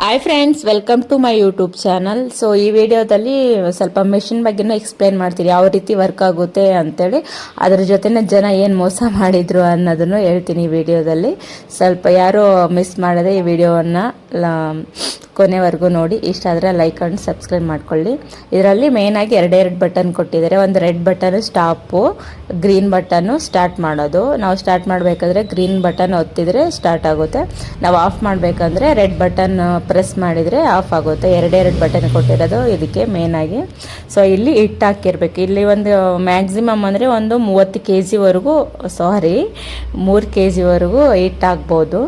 Hi friends, welcome to my YouTube channel. So ಈ ವಿಡಿಯೋದಲ್ಲಿ ಸ್ವಲ್ಪ ಮೆಷಿನ್ ಬಗ್ಗೆನೂ ಎಕ್ಸ್ಪ್ಲೇನ್ ಮಾಡ್ತೀನಿ, ಯಾವ ರೀತಿ ವರ್ಕ್ ಆಗುತ್ತೆ ಅಂತೇಳಿ. ಅದ್ರ ಜೊತೆನೇ ಜನ ಏನು ಮೋಸ ಮಾಡಿದ್ರು ಅನ್ನೋದನ್ನು ಹೇಳ್ತೀನಿ ಈ ವಿಡಿಯೋದಲ್ಲಿ. ಸ್ವಲ್ಪ ಯಾರು ಮಿಸ್ ಮಾಡದೆ ಈ ವಿಡಿಯೋವನ್ನು ಕೊನೆವರೆಗೂ ನೋಡಿ. ಇಷ್ಟ ಆದರೆ ಲೈಕ್ ಆ್ಯಂಡ್ ಸಬ್ಸ್ಕ್ರೈಬ್ ಮಾಡ್ಕೊಳ್ಳಿ. ಇದರಲ್ಲಿ ಮೇಯ್ನಾಗಿ ಎರಡೆರಡು ಬಟನ್ ಕೊಟ್ಟಿದ್ದಾರೆ. ಒಂದು red button stop, green button start ಮಾಡೋದು. ನಾವು ಸ್ಟಾರ್ಟ್ ಮಾಡಬೇಕಾದ್ರೆ ಗ್ರೀನ್ ಬಟನ್ ಒತ್ತಿದರೆ ಸ್ಟಾರ್ಟ್ ಆಗುತ್ತೆ. ನಾವು ಆಫ್ ಮಾಡಬೇಕಂದ್ರೆ ರೆಡ್ ಬಟನ್ ಪ್ರೆಸ್ ಮಾಡಿದರೆ ಆಫ್ ಆಗುತ್ತೆ. ಎರಡೆರಡು ಬಟನ್ ಕೊಟ್ಟಿರೋದು ಇದಕ್ಕೆ ಮೇಯ್ನಾಗಿ. ಸೊ ಇಲ್ಲಿ ಹಿಟ್ಟು ಹಾಕಿರ್ಬೇಕು. ಇಲ್ಲಿ ಒಂದು ಮ್ಯಾಕ್ಸಿಮಮ್ ಅಂದರೆ ಒಂದು 30 kg ಸಾರಿ 3 kg ಹಿಟ್ಟು ಹಾಕ್ಬೋದು.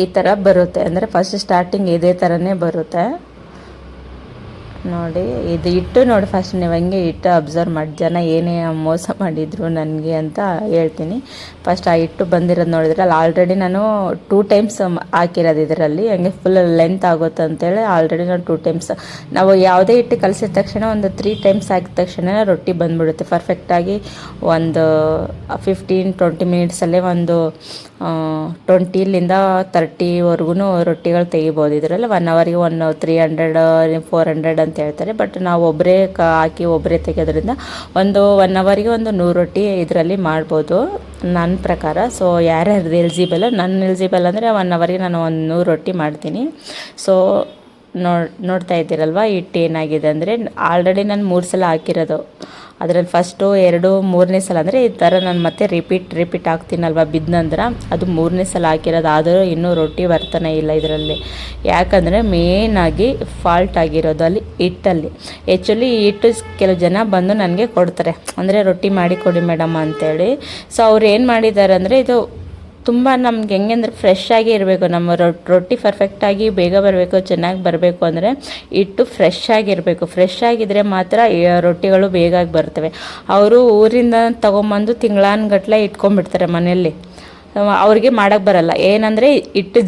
ಈ ಥರ ಬರುತ್ತೆ. ಅಂದರೆ ಫಸ್ಟ್ ಸ್ಟಾರ್ಟಿಂಗ್ ಇದೇ ಥರನೇ ಬರುತ್ತೆ ನೋಡಿ. ಇದು ಹಿಟ್ಟು ನೋಡಿ, ಫಸ್ಟ್ ನೀವು ಹಂಗೆ ಹಿಟ್ಟು ಅಬ್ಸರ್ವ್ ಮಾಡಿ. ಜನ ಏನೇ ಮೋಸ ಮಾಡಿದ್ರು ನನಗೆ ಅಂತ ಹೇಳ್ತೀನಿ. ಫಸ್ಟ್ ಆ ಹಿಟ್ಟು ಬಂದಿರೋದು ನೋಡಿದ್ರೆ ಅಲ್ಲಿ ಆಲ್ರೆಡಿ ನಾನು 2 times ಹಾಕಿರೋದು ಇದರಲ್ಲಿ. ಹಂಗೆ ಫುಲ್ ಲೆಂತ್ ಆಗುತ್ತೆ ಅಂತೇಳಿ ಆಲ್ರೆಡಿ ನಾನು 2 times. ನಾವು ಯಾವುದೇ ಹಿಟ್ಟು ಕಲಿಸಿದ ತಕ್ಷಣ ಒಂದು 3 times ಹಾಕಿದ ತಕ್ಷಣ ರೊಟ್ಟಿ ಬಂದುಬಿಡುತ್ತೆ ಪರ್ಫೆಕ್ಟಾಗಿ. ಒಂದು 15-20 ಮಿನಿಟ್ಸಲ್ಲೇ ಒಂದು 20ಲಿಂದ 30ವರೆಗೂ ರೊಟ್ಟಿಗಳು ತೆಗಿಬೋದು. ಇದರಲ್ಲಿ 1 hourಗೆ 300-400 ಅಂತ ಹೇಳ್ತಾರೆ. ಬಟ್ ನಾವು ಒಬ್ಬರೇ ಹಾಕಿ ಒಬ್ಬರೇ ತೆಗೆಯೋದ್ರಿಂದ ಒಂದು 1 hourಗೆ ಒಂದು 100 ರೊಟ್ಟಿ ಇದರಲ್ಲಿ ಮಾಡ್ಬೋದು ನನ್ನ ಪ್ರಕಾರ. ಸೊ ಯಾರ್ಯಾರು ಎಲಿಜಿಬಲ್, ನನ್ನ ಎಲಿಜಿಬಲ್ ಅಂದರೆ 1 hourಗೆ ನಾನು ಒಂದು 100 ರೊಟ್ಟಿ ಮಾಡ್ತೀನಿ. ಸೊ ನೋಡ್ತಾ ಇದ್ದೀರಲ್ವ ಹಿಟ್ಟು ಏನಾಗಿದೆ ಅಂದರೆ, ಆಲ್ರೆಡಿ ನಾನು 3 ಸಲ ಹಾಕಿರೋದು. ಅದರಲ್ಲಿ ಫಸ್ಟು 2, 3ನೇ ಸಲ ಅಂದರೆ ಈ ಥರ ನಾನು ಮತ್ತೆ ರಿಪೀಟ್ ಹಾಕ್ತೀನಲ್ವ ಬಿದ್ದ ನಂತರ, ಅದು 3ನೇ ಸಲ ಹಾಕಿರೋದು. ಆದರೂ ಇನ್ನೂ ರೊಟ್ಟಿ ಬರ್ತಾನೆ ಇಲ್ಲ ಇದರಲ್ಲಿ. ಯಾಕಂದರೆ ಮೇಯ್ನಾಗಿ ಫಾಲ್ಟ್ ಆಗಿರೋದು ಅಲ್ಲಿ ಹಿಟ್ಟಲ್ಲಿ. ಆ್ಯಕ್ಚುಲಿ ಈ ಹಿಟ್ಟು ಕೆಲವು ಜನ ಬಂದು ನನಗೆ ಕೊಡ್ತಾರೆ, ಅಂದರೆ ರೊಟ್ಟಿ ಮಾಡಿ ಕೊಡಿ ಮೇಡಮ್ ಅಂತೇಳಿ. ಸೊ ಅವ್ರು ಏನು ಮಾಡಿದ್ದಾರೆ ಅಂದರೆ, ಇದು ತುಂಬ ನಮ್ಗೆ ಹೆಂಗೆ ಅಂದರೆ ಫ್ರೆಶ್ ಆಗಿ ಇರಬೇಕು. ನಮ್ಮ ರೊಟ್ಟಿ ಪರ್ಫೆಕ್ಟಾಗಿ ಬೇಗ ಬರಬೇಕು, ಚೆನ್ನಾಗಿ ಬರಬೇಕು ಅಂದರೆ ಹಿಟ್ಟು ಫ್ರೆಶ್ ಆಗಿರಬೇಕು. ಫ್ರೆಶ್ ಆಗಿದ್ದರೆ ಮಾತ್ರ ರೊಟ್ಟಿಗಳು ಬೇಗ ಬರ್ತವೆ. ಅವರು ಊರಿಂದ ತೊಗೊಂಬಂದು ತಿಂಗಳಾನ್ಗಟ್ಲೆ ಇಟ್ಕೊಂಡ್ಬಿಡ್ತಾರೆ ಮನೆಯಲ್ಲಿ. ಅವ್ರಿಗೆ ಮಾಡೋಕ್ಕೆ ಬರಲ್ಲ. ಏನಂದರೆ ಹಿಟ್ಟು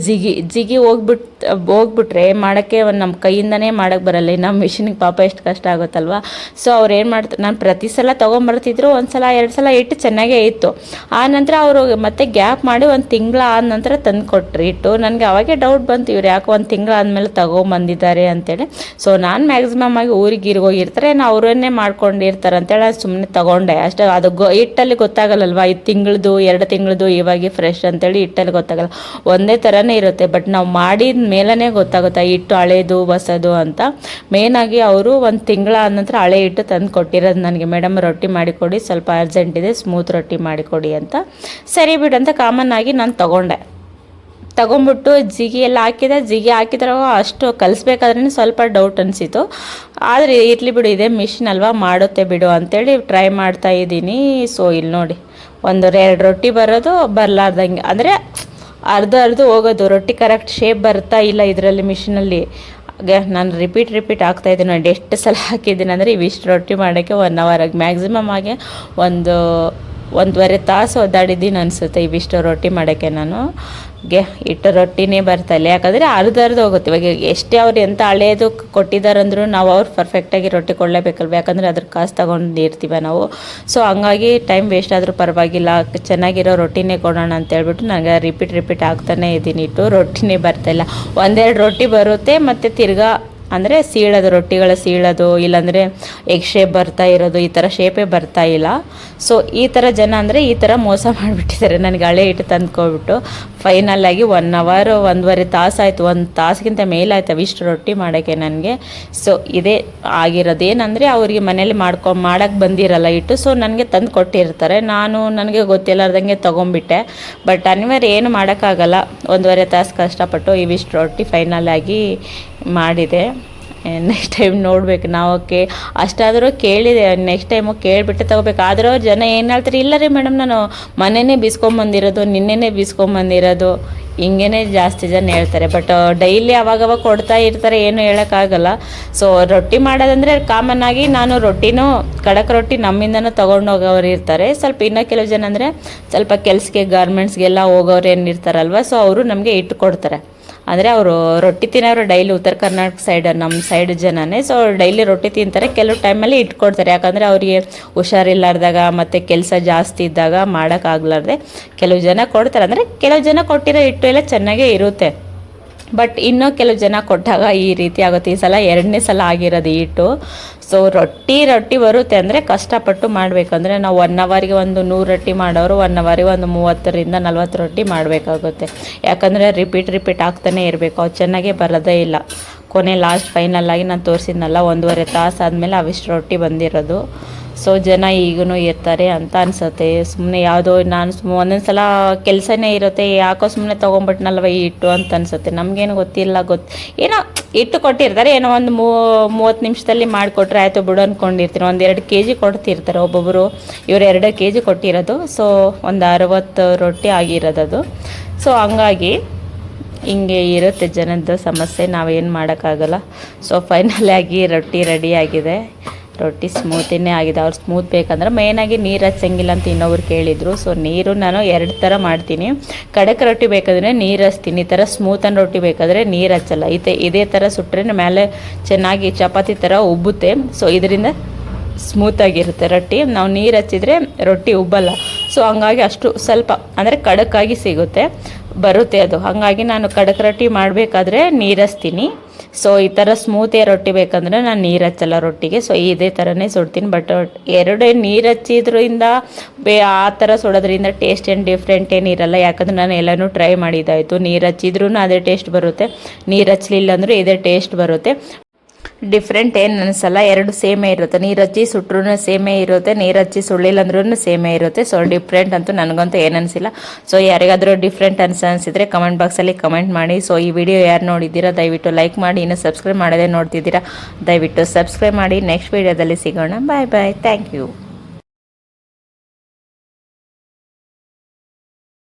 ಜಿಗಿ ಹೋಗ್ಬಿಟ್ರೆ ಮಾಡೋಕ್ಕೆ ನಮ್ಮ ಕೈಯಿಂದನೇ ಮಾಡೋಕ್ಕೆ ಬರಲ್ಲ. ಇನ್ನು ಮಿಷಿನಿಗೆ ಪಾಪ ಎಷ್ಟು ಕಷ್ಟ ಆಗುತ್ತಲ್ವ. ಸೊ ಅವ್ರು ಏನು ಮಾಡ್ತಾರೆ, ನಾನು ಪ್ರತಿ ಸಲ ತೊಗೊಂಬರ್ತಿದ್ರು. 1 ಸಲ 2 ಸಲ ಹಿಟ್ಟು ಚೆನ್ನಾಗೇ ಇತ್ತು. ಆ ನಂತರ ಅವರು ಮತ್ತೆ ಗ್ಯಾಪ್ ಮಾಡಿ 1 ತಿಂಗಳು ಆದ ನಂತರ ತಂದು ಕೊಟ್ಟರು ಹಿಟ್ಟು. ನನಗೆ ಅವಾಗೇ ಡೌಟ್ ಬಂತು, ಇವ್ರು ಯಾಕೆ 1 ತಿಂಗಳು ಆದಮೇಲೆ ತೊಗೊಂಬಂದಿದ್ದಾರೆ ಅಂತೇಳಿ. ಸೊ ನಾನು ಮ್ಯಾಕ್ಸಿಮಮ್ ಆಗಿ ಊರಿಗೆ ಹೋಗಿರ್ತಾರೆ, ಅವರನ್ನೇ ಮಾಡ್ಕೊಂಡಿರ್ತಾರೆ ಅಂತೇಳಿ ನಾನು ಸುಮ್ಮನೆ ತೊಗೊಂಡೆ ಅಷ್ಟೇ. ಅದು ಹಿಟ್ಟಲ್ಲಿ ಗೊತ್ತಾಗಲ್ಲಲ್ವ, 5 ತಿಂಗಳದು 2 ತಿಂಗಳದು ಇವಾಗ ಫ್ರೆಶ್ ಅಂತೇಳಿ ಹಿಟ್ಟಲ್ಲಿ ಗೊತ್ತಾಗಲ್ಲ. ಒಂದೇ ಥರನೇ ಇರುತ್ತೆ. ಬಟ್ ನಾವು ಮಾಡಿದ ಮೇಲೇ ಗೊತ್ತಾಗುತ್ತೆ ಹಿಟ್ಟು ಹಳೇದು ಹೊಸದು ಅಂತ. ಮೇಯ್ನಾಗಿ ಅವರು 1 ತಿಂಗಳ ಆದ ನಂತರ ಹಳೆ ಹಿಟ್ಟು ತಂದು ಕೊಟ್ಟಿರೋದು ನನಗೆ. ಮೇಡಮ್ ರೊಟ್ಟಿ ಮಾಡಿಕೊಡಿ, ಸ್ವಲ್ಪ ಅರ್ಜೆಂಟ್ ಇದೆ, ಸ್ಮೂತ್ ರೊಟ್ಟಿ ಮಾಡಿಕೊಡಿ ಅಂತ. ಸರಿ ಬಿಡು ಅಂತ ಕಾಮನ್ ಆಗಿ ನಾನು ತೊಗೊಂಬಿಟ್ಟು ಜಿಗಿ ಎಲ್ಲ ಹಾಕಿದ್ರೆ ಅಷ್ಟು ಕಲಿಸ್ಬೇಕಾದ್ರೂ ಸ್ವಲ್ಪ ಡೌಟ್ ಅನಿಸಿತು. ಆದರೆ ಇರಲಿ ಬಿಡು, ಇದೇ ಮಿಷಿನ್ ಅಲ್ವಾ, ಮಾಡುತ್ತೆ ಬಿಡು ಅಂತೇಳಿ ಟ್ರೈ ಮಾಡ್ತಾ ಇದ್ದೀನಿ. ಸೊ ಇಲ್ಲಿ ನೋಡಿ, 1-2 ರೊಟ್ಟಿ ಬರೋದು, ಬರಲಾರ್ದಂಗೆ ಅಂದರೆ ಅರ್ಧ ಹೋಗೋದು. ರೊಟ್ಟಿ ಕರೆಕ್ಟ್ ಶೇಪ್ ಬರ್ತಾ ಇಲ್ಲ ಇದರಲ್ಲಿ ಮಿಷಿನಲ್ಲಿ. ನಾನು ರಿಪೀಟ್ ಆಗ್ತಾಯಿದ್ದೀನಿ. ನೋಡಿ ಎಷ್ಟು ಸಲ ಹಾಕಿದ್ದೀನಿ ಅಂದರೆ, ಇವಿಷ್ಟು ರೊಟ್ಟಿ ಮಾಡೋಕ್ಕೆ 1 hour ಮ್ಯಾಕ್ಸಿಮಮ್ ಆಗಿ 1.5 ತಾಸು ಒದ್ದಾಡಿದ್ದೀನಿ ಅನಿಸುತ್ತೆ ಇವಿಷ್ಟು ರೊಟ್ಟಿ ಮಾಡೋಕ್ಕೆ. ನಾನು ಹಿಟ್ಟು ರೊಟ್ಟಿನೇ ಬರ್ತಾಯಿಲ್ಲ. ಯಾಕಂದರೆ ಅರ್ಧ ಹೋಗುತ್ತೆ. ಇವಾಗ ಎಷ್ಟೇ ಅವ್ರು ಎಂಥ ಹಳೇದು ಕೊಟ್ಟಿದ್ದಾರಂದ್ರೂ ನಾವು ಅವ್ರು ಪರ್ಫೆಕ್ಟಾಗಿ ರೊಟ್ಟಿ ಕೊಡಲೇಬೇಕಲ್ವ, ಯಾಕಂದರೆ ಅದ್ರ ಕಾಸು ತೊಗೊಂಡಿರ್ತೀವ ನಾವು. ಸೊ ಹಂಗಾಗಿ ಟೈಮ್ ವೇಸ್ಟ್ ಆದರೂ ಪರವಾಗಿಲ್ಲ, ಚೆನ್ನಾಗಿರೋ ರೊಟ್ಟಿನೇ ಕೊಡೋಣ ಅಂತೇಳ್ಬಿಟ್ಟು ನನಗೆ ರಿಪೀಟ್ ಆಗ್ತಾನೇ ಇದ್ದೀನಿ. ಹಿಟ್ಟು ರೊಟ್ಟಿನೇ ಬರ್ತಾಯಿಲ್ಲ. 1-2 ರೊಟ್ಟಿ ಬರುತ್ತೆ, ಮತ್ತು ತಿರ್ಗಾ ಅಂದರೆ ರೊಟ್ಟಿಗಳ ಸೀಳೋದು, ಇಲ್ಲಾಂದರೆ ಎಗ್ ಶೇಪ್ ಬರ್ತಾ ಇರೋದು, ಈ ಥರ ಶೇಪೇ ಬರ್ತಾ ಇಲ್ಲ. ಸೊ ಈ ಥರ ಜನ ಅಂದರೆ ಈ ಥರ ಮೋಸ ಮಾಡಿಬಿಟ್ಟಿದ್ದಾರೆ. ನನಗೆ ಹಳೆ ಹಿಟ್ಟು ತಂದ್ಕೊಬಿಟ್ಟು ಫೈನಲ್ಲಾಗಿ 1 hour 1.5 ತಾಸು ಆಯಿತು. 1 ತಾಸಿಗಿಂತ ಮೇಲಾಯ್ತು ಅವಿಷ್ಟು ರೊಟ್ಟಿ ಮಾಡೋಕ್ಕೆ ನನಗೆ. ಸೊ ಇದೇ ಆಗಿರೋದು. ಏನಂದರೆ ಅವ್ರಿಗೆ ಮನೇಲಿ ಮಾಡೋಕ್ಕೆ ಬಂದಿರಲ್ಲ ಹಿಟ್ಟು. ಸೊ ನನಗೆ ತಂದು ಕೊಟ್ಟಿರ್ತಾರೆ, ನನಗೆ ಗೊತ್ತಿಲ್ಲಾರ್ದಂಗೆ ತೊಗೊಂಬಿಟ್ಟೆ. ಬಟ್ ಅನಿವಾರ್ಯ, ಏನು ಮಾಡೋಕ್ಕಾಗಲ್ಲ. 1.5 ತಾಸು ಕಷ್ಟಪಟ್ಟು ಇವಿಷ್ಟು ರೊಟ್ಟಿ ಫೈನಲಾಗಿ ಮಾಡಿದೆ. ನೆಕ್ಸ್ಟ್ ಟೈಮ್ ನೋಡಬೇಕು. ನಾವು ಅಷ್ಟಾದರೂ ಕೇಳಿದೆ, ನೆಕ್ಸ್ಟ್ ಟೈಮು ಕೇಳಿಬಿಟ್ಟು ತೊಗೋಬೇಕು. ಆದರೂ ಜನ ಏನು ಹೇಳ್ತಾರೆ, ಇಲ್ಲ ರೀ ಮೇಡಮ್, ನಾನು ಮೊನ್ನೆನೇ ಬೀಸ್ಕೊಂಬಂದಿರೋದು, ನಿನ್ನೆನೇ ಬೀಸ್ಕೊಂಬಂದಿರೋದು, ಹಿಂಗೇ ಜಾಸ್ತಿ ಜನ ಹೇಳ್ತಾರೆ. ಬಟ್ ಡೈಲಿ ಅವಾಗವಾಗ ಕೊಡ್ತಾ ಇರ್ತಾರೆ, ಏನು ಹೇಳೋಕ್ಕಾಗಲ್ಲ. ಸೊ ರೊಟ್ಟಿ ಮಾಡೋದಂದರೆ ಕಾಮನ್ ಆಗಿ ನಾನು ರೊಟ್ಟಿನೂ ಕಡಕ್ ರೊಟ್ಟಿ ನಮ್ಮಿಂದನೂ ತೊಗೊಂಡೋಗೋರು ಇರ್ತಾರೆ. ಸ್ವಲ್ಪ ಇನ್ನೂ ಕೆಲವು ಜನ ಅಂದರೆ ಸ್ವಲ್ಪ ಕೆಲಸಕ್ಕೆ ಗಾರ್ಮೆಂಟ್ಸ್ಗೆಲ್ಲ ಹೋಗೋರು ಏನಿರ್ತಾರಲ್ವ, ಸೊ ಅವರು ನಮಗೆ ಹಿಟ್ಟು ಕೊಡ್ತಾರೆ. ಅಂದರೆ ಅವರು ರೊಟ್ಟಿ ತಿನ್ನೋರು ಡೈಲಿ ಉತ್ತರ ಕರ್ನಾಟಕ ಸೈಡ್, ನಮ್ಮ ಸೈಡ್ ಜನನೇ. ಸೊ ಡೈಲಿ ರೊಟ್ಟಿ ತಿಂತಾರೆ. ಕೆಲವು ಟೈಮಲ್ಲಿ ಇಟ್ಕೊಡ್ತಾರೆ, ಯಾಕಂದರೆ ಅವರಿಗೆ ಹುಷಾರಿಲ್ಲಾರ್ದಾಗ ಮತ್ತು ಕೆಲಸ ಜಾಸ್ತಿ ಇದ್ದಾಗ ಮಾಡೋಕ್ಕಾಗ್ಲಾರ್ದೆ ಕೆಲವು ಜನ ಕೊಡ್ತಾರೆ. ಅಂದರೆ ಕೆಲವು ಜನ ಕೊಟ್ಟಿರೋ ಹಿಟ್ಟು ಎಲ್ಲ ಚೆನ್ನಾಗೇ ಇರುತ್ತೆ. ಬಟ್ ಇನ್ನೂ ಕೆಲವು ಜನ ಕೊಟ್ಟಾಗ ಈ ರೀತಿ ಆಗುತ್ತೆ. ಈ ಸಲ 2ನೇ ಸಲ ಆಗಿರೋದು ಈ ಹಿಟ್ಟು. ಸೊ ರೊಟ್ಟಿ ಬರುತ್ತೆ ಅಂದರೆ ಕಷ್ಟಪಟ್ಟು ಮಾಡಬೇಕಂದ್ರೆ ನಾವು 1 ಅವರಿಗೆ ಒಂದು 100 ರೊಟ್ಟಿ ಮಾಡೋರು 1 ಅವರಿಗೆ ಒಂದು 30ರಿಂದ 40 ರೊಟ್ಟಿ ಮಾಡಬೇಕಾಗುತ್ತೆ. ಯಾಕಂದರೆ ರಿಪೀಟ್ ಆಗ್ತಾನೆ ಇರಬೇಕು, ಅದು ಚೆನ್ನಾಗೇ ಬರೋದೇ ಇಲ್ಲ. ಕೊನೆ ಲಾಸ್ಟ್ ಫೈನಲ್ಲಾಗಿ ನಾನು ತೋರಿಸಿದ್ನಲ್ಲ 1.5 ತಾಸು ಆದಮೇಲೆ ಅವಿಷ್ಟು ರೊಟ್ಟಿ ಬಂದಿರೋದು. ಸೊ ಜನ ಈಗೂ ಇರ್ತಾರೆ ಅಂತ ಅನಿಸುತ್ತೆ. ಸುಮ್ಮನೆ ಯಾವುದೋ ನಾನು ಒಂದೊಂದು ಸಲ ಕೆಲಸನೇ ಇರುತ್ತೆ, ಯಾಕೋ ಸುಮ್ಮನೆ ತೊಗೊಂಬಿಟ್ನಲ್ವ ಈ ಹಿಟ್ಟು ಅಂತ ಅನಿಸುತ್ತೆ. ನಮಗೇನು ಗೊತ್ತಿಲ್ಲ, ಏನೋ ಹಿಟ್ಟು ಕೊಟ್ಟಿರ್ತಾರೆ, ಏನೋ ಒಂದು 30 ನಿಮಿಷದಲ್ಲಿ ಮಾಡಿಕೊಟ್ರೆ ಆಯಿತು ಬಿಡು ಅಂದ್ಕೊಂಡಿರ್ತೀನಿ. 1-2 kg ಕೊಡ್ತಿರ್ತಾರೆ ಒಬ್ಬೊಬ್ಬರು. ಇವರು 2 kg ಕೊಟ್ಟಿರೋದು. ಸೊ ಒಂದು 60 ರೊಟ್ಟಿ ಆಗಿರೋದು. ಸೊ ಹಂಗಾಗಿ ಹಿಂಗೆ ಇರುತ್ತೆ ಜನದ್ದು ಸಮಸ್ಯೆ, ನಾವೇನು ಮಾಡೋಕ್ಕಾಗಲ್ಲ. ಸೊ ಫೈನಲ್ ಆಗಿ ರೊಟ್ಟಿ ರೆಡಿ ಆಗಿದೆ. ರೊಟ್ಟಿ ಸ್ಮೂತಿನೇ ಆಗಿದೆ. ಅವ್ರು ಸ್ಮೂತ್ ಬೇಕಂದ್ರೆ ಮೇಯ್ನಾಗಿ ನೀರು ಹಚ್ಚಂಗಿಲ್ಲ ಅಂತ ಇನ್ನೊಬ್ರು ಕೇಳಿದರು. ಸೊ ನೀರು ನಾನು 2 ಥರ ಮಾಡ್ತೀನಿ. ಕಡಕ್ ರೊಟ್ಟಿ ಬೇಕಾದರೆ ನೀರು ಹಚ್ತೀನಿ, ಈ ಥರ ಸ್ಮೂತನ್ ರೊಟ್ಟಿ ಬೇಕಾದರೆ ನೀರು ಹಚ್ಚಲ್ಲ. ಇದೇ ಥರ ಸುಟ್ಟರೆ ಮೇಲೆ ಚೆನ್ನಾಗಿ ಚಪಾತಿ ಥರ ಉಬ್ಬುತ್ತೆ. ಸೊ ಇದರಿಂದ ಸ್ಮೂತಾಗಿರುತ್ತೆ ರೊಟ್ಟಿ. ನಾವು ನೀರು ಹಚ್ಚಿದ್ರೆ ರೊಟ್ಟಿ ಉಬ್ಬಲ್ಲ. ಸೊ ಹಂಗಾಗಿ ಅಷ್ಟು ಸ್ವಲ್ಪ ಅಂದರೆ ಕಡಕ್ಕಾಗಿ ಬರುತ್ತೆ ಅದು. ಹಾಗಾಗಿ ನಾನು ಕಡಕ್ ರೊಟ್ಟಿ ಮಾಡಬೇಕಾದ್ರೆ ನೀರು ಹಚ್ತೀನಿ. ಸೊ ಈ ಥರ ಸ್ಮೂತೇ ರೊಟ್ಟಿ ಬೇಕಂದ್ರೆ ನಾನು ನೀರು ಹಚ್ಚಲ್ಲ ರೊಟ್ಟಿಗೆ. ಸೊ ಇದೇ ಥರನೇ ಸುಡ್ತೀನಿ. ಬಟ್ 2 ನೀರು ಹಚ್ಚಿದ್ರಿಂದ ಆ ಥರ ಸುಡೋದ್ರಿಂದ ಟೇಸ್ಟ್ ಏನು ಡಿಫ್ರೆಂಟ್ ಏನಿರಲ್ಲ. ಯಾಕಂದ್ರೆ ನಾನು ಎಲ್ಲನೂ ಟ್ರೈ ಮಾಡಿದ್ದಾಯಿತು. ನೀರು ಹಚ್ಚಿದ್ರೂ ಅದೇ ಟೇಸ್ಟ್ ಬರುತ್ತೆ, ನೀರು ಹಚ್ಚಲಿಲ್ಲ ಅಂದರೂ ಇದೇ ಟೇಸ್ಟ್ ಬರುತ್ತೆ. ಡಿಫ್ರೆಂಟ್ ಏನು ಅನಿಸಲ್ಲ, 2 ಸೇಮೇ ಇರುತ್ತೆ. ನೀರು ಹಚ್ಚಿ ಸುಟ್ರೂ ಸೇಮೇ ಇರುತ್ತೆ, ನೀರು ಹಚ್ಚಿ ಸುಳ್ಳಿಲ್ಲ ಅಂದ್ರೂ ಸೇಮೇ ಇರುತ್ತೆ. ಸೊ ಡಿಫ್ರೆಂಟ್ ಅಂತೂ ನನಗಂತೂ ಏನು ಅನಿಸಿಲ್ಲ. ಸೊ ಯಾರಿಗಾದರೂ ಡಿಫ್ರೆಂಟ್ ಅನಿಸಿದ್ರೆ ಕಮೆಂಟ್ ಬಾಕ್ಸಲ್ಲಿ ಕಮೆಂಟ್ ಮಾಡಿ. ಸೊ ಈ ವಿಡಿಯೋ ಯಾರು ನೋಡಿದ್ದೀರಾ ದಯವಿಟ್ಟು ಲೈಕ್ ಮಾಡಿ. ಇನ್ನೂ ಸಬ್ಸ್ಕ್ರೈಬ್ ಮಾಡೋದೇ ನೋಡ್ತಿದ್ದೀರಾ ದಯವಿಟ್ಟು ಸಬ್ಸ್ಕ್ರೈಬ್ ಮಾಡಿ. ನೆಕ್ಸ್ಟ್ ವಿಡಿಯೋದಲ್ಲಿ ಸಿಗೋಣ. Bye bye. Thank you.